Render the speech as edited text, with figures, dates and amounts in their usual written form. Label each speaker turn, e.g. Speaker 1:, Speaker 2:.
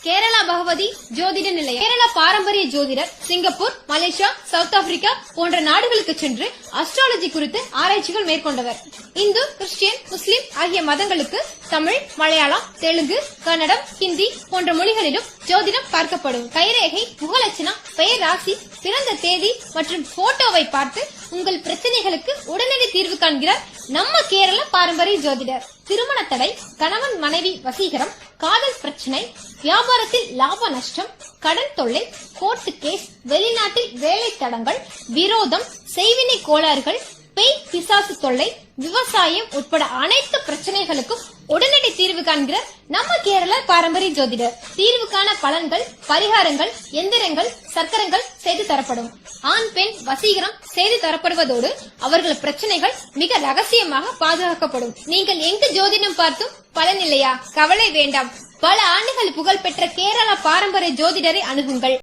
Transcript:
Speaker 1: கேரளா பகவதி ஜோதிட நிலையம். கேரளா பாரம்பரிய ஜோதிடர் சிங்கப்பூர், மலேசியா, சவுத் ஆப்பிரிக்கா போன்ற நாடுகளுக்கு சென்று அஸ்ட்ராலஜி குறித்து ஆராய்ச்சிகள் மேற்கொண்டவர். இந்து, கிறிஸ்டியன், முஸ்லிம் ஆகிய மதங்களுக்கு தமிழ், மலையாளம், தெலுங்கு, கன்னடம், ஹிந்தி போன்ற மொழிகளிலும் ஜோதிடம் பார்க்கப்படும். கைரேகை, முகலட்சணம், பெயர், ராசி, பிறந்த தேதி மற்றும் போட்டோவை பார்த்து உங்கள் பிரச்சனைகளுக்கு உடனடி தீர்வு காண்கிறார் நம்ம கேரள பாரம்பரிய ஜோதிடர். திருமண தடை, கணவன் மனைவி வசீகரம், காதல் பிரச்சனை, வியாபாரத்தில் லாப நஷ்டம், கடன் தொல்லை, கோர்ட்டு கேஸ், வெளிநாட்டில் வேலை தடங்கள், விரோதம், செய்வினை கோளாறுகள், பேய் பிசாசு தொல்லை, விவசாயம் உட்பட அனைத்து பிரச்சனைகளுக்கும் உடனடி தீர்வு காண்கிறார் நம்ம கேரள பாரம்பரிய ஜோதிடர். தீர்வுக்கான பலன்கள், பரிகாரங்கள், எந்திரங்கள், சக்கரங்கள் செய்து தரப்படும். ஆண் பெண் வசீகரம் செய்து தரப்படுவதோடு அவர்கள் பிரச்சனைகள் மிக ரகசியமாக பாதுகாக்கப்படும். நீங்கள் எங்கு ஜோதிடம் பார்த்தும் பலன் இல்லையா? கவலை வேண்டாம். பல ஆண்டுகள் புகழ்பெற்ற கேரள பாரம்பரிய ஜோதிடரை அணுகுங்கள்.